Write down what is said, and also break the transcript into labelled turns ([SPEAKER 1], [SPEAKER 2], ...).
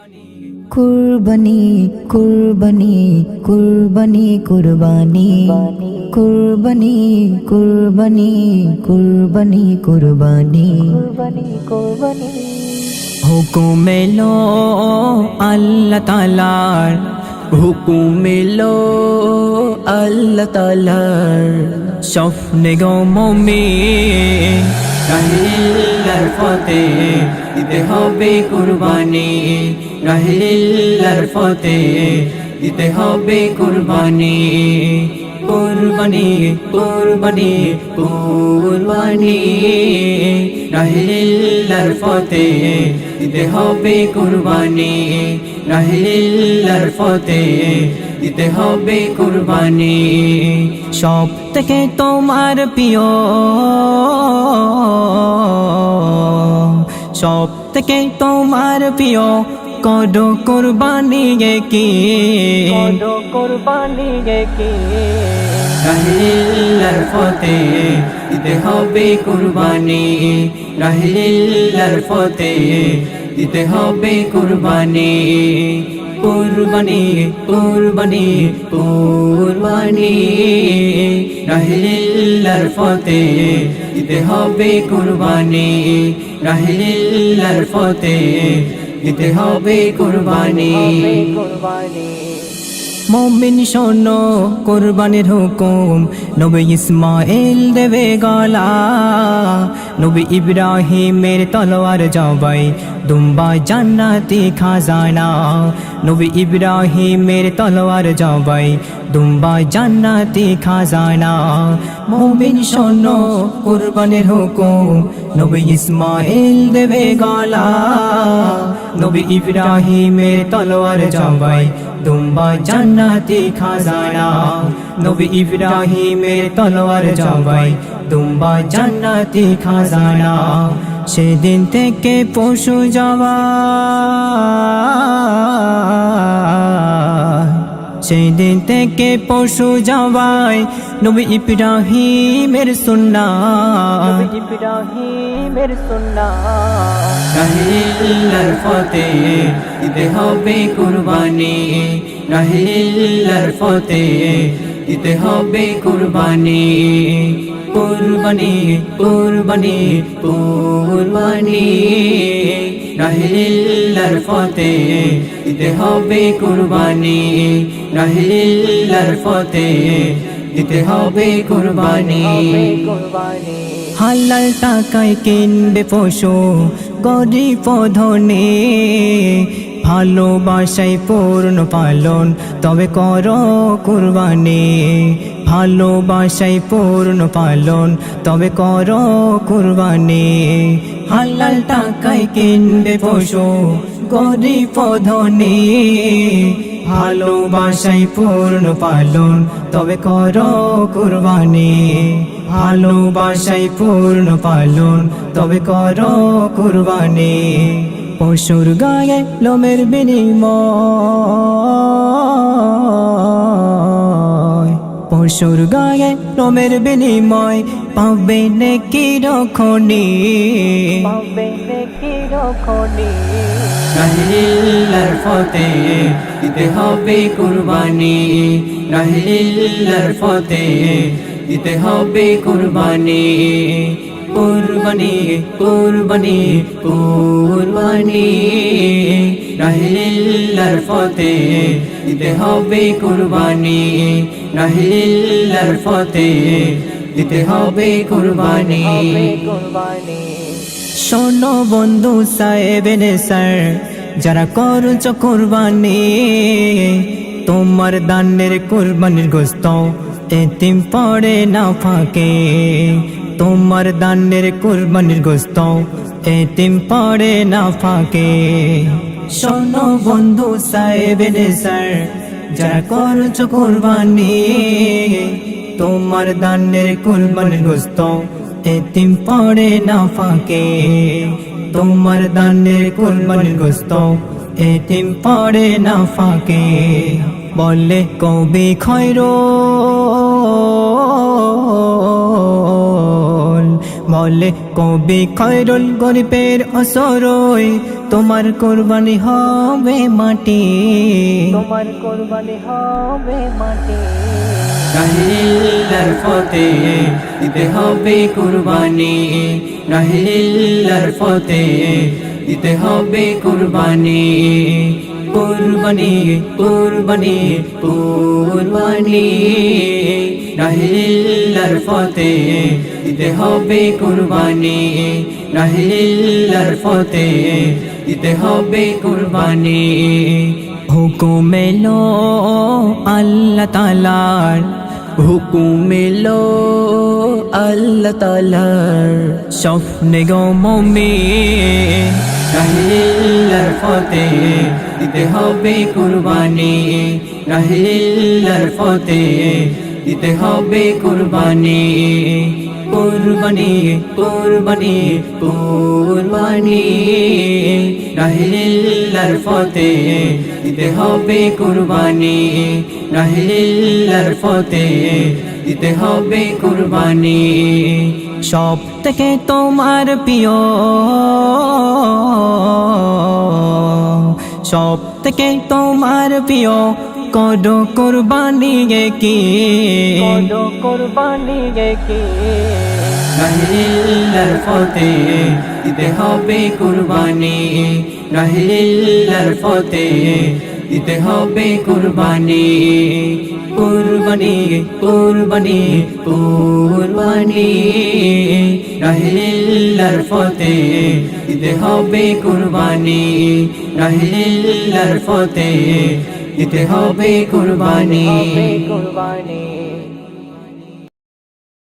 [SPEAKER 1] কুরবানি কুরবানি কুরবানি কুরবানি কুরবানি কুরবানি কুরবানি কুরবানি কুরবানি হুকুম এলো আল্লাহ তাআলার হুকুম এলো আল্লাহ তাআলার স্বপ্নে গো মুমিন রাহিলার ফতে দিতে হবে কুরবানি রাহিলার ফতে দিতে হবে কুরবানি কুরবানি কুরবানি কুরবানি রাহিলার ফতে দিতে হবে কুরবানি রাহিলার ফতে দিতে হবে কুরবানি সব থেকে তোমার প্রিয় সব থেকে তোমার প্রিয় করো কুরবানি কি করো কুরবানি কি রাহিলার ফতে দিতে হবে কুরবানি রাহিলার ফতে দিতে হবে কুরবানি কুরবানি কুরবানি কুরবানি রাহিলার ফতে দিতে হবে কুরবানি রাহিলার ফতে দিতে হবে কুরবানি মুমিন শোনো কুরবানির হুকুম নবী ইসমাইল দেবে গলা নবী ইব্রাহিমের তলোয়ার জবাই দুম্বা জান্নাতি খাজানা নবী ইব্রাহিমের তলোয়ার জবাই দুম্বা জান্নাতি খাজানা মুমিন শোনো কুরবানির হুকুম নবী ইসমাইল দেবে গলা নবী ইব্রাহিমের তলোয়ার জবাই দুম্বা জান্নাতি খাজানা নবী ইব্রাহিমের তলোয়ার জবাই দুম্বা জান্নাতি খাজানা সেদিন থেকে পশু যাওয়া সেদিন থেকে পশু যাওয়ায় নবী ইব্রাহিমের সুন্নাহ নবী ইব্রাহিমের সুন্নাহ রাহিলার ফতে দিতে হবে কুরবানি রাহিলার ফতে দিতে হবে কুরবানি কুরবানি কুরবানি কুরবানি রাহিলার ফতে দিতে হবে কুরবানি রাহিলার ফতে দিতে হবে কুরবানি হালাল টাকায় কিনবে পশু গরিব ধনে ভালোবাসায় পূর্ণ পালন তবে করো কুরবানি ভালোবাসায় পূর্ণ পালন তবে করো কুরবানি হালাল টাকায় কিনবে পশু গরিব ধনে ভালোবাসায় পূর্ণ পালন তবে করো কুরবানি ভালোবাসায় পূর্ণ পালন তবে করো কুরবানি পশুর গায়ে লোমের বিনিময় পশুর গায়ে লোমের বিনিময় পাবে নেকি রক্ষণী পাবে নেকি রক্ষণী রাহিলার ফতে দিতে হবে কুরবানি রাহিলার ফতে দিতে হবে কুরবানি কুরবানি কুরবানি কুরবানি রাহিলার ফতে দিতে হবে কুরবানি রাহিলার ফতে দিতে হবে কুরবানি শোনো বন্ধু সাহেব স্যার যারা করছো কুরবানি তোমার দানের কুরবানির গোশত এতিম পড়ে না ফাঁকে তোমার দানের কুরবানির গোশত এতিম পড়ে না ফাঁকে শোনো বন্ধু সাহেব স্যার যারা করছো কুরবানি তোমার দানের কুরবানির গোশত এতিম পড়ে না ফাঁকে তোমার দানের কুরবানির গোশত এতিম পড়ে না ফাঁকে বলে কবি খয়রুল বলে কবি খয়রুল গরিবের অসরই তোমার কুরবানি হবে মাটি, তোমার কুরবানি হবে মাটি। রাহিলার ফতে দিতে হবে কুরবানি, রাহিলার ফতে দিতে হবে কুরবানি, কুরবানি কুরবানি কুরবানি। রাহিলার ফতে দিতে হবে কুরবানি, রাহিলার ফতে দিতে হবে কুরবানি। হুকুম এলো আল্লাহ তাআলার, হুকুম এলো আল্লাহ তাআলার, স্বপ্নে গো মুমিন রাহিলার ফতে দিতে হবে কুরবানি, রাহিলার ফতে দিতে হবে কুরবানি, কুরবানি কুরবানি কুরবানি। রাহিলার ফতে দিতে হবে কুরবানি, রাহিলার ফতে দিতে হবে কুরবানি। সব থেকে তোমার প্রিয়, সব থেকে তোমার প্রিয় করো কুরবানি গে কি, করো কুরবানি গে কি। রাহিলার ফতে দিতে হবে কুরবানি, রাহিলার ফতে দিতে হবে কুরবানি, কুরবানি কুরবানি কুরবানি। রাহিলার ফতে দিতে হবে কুরবানি, রাহিলার ফতে দিতে হবে কুরবানি, কুরবানি।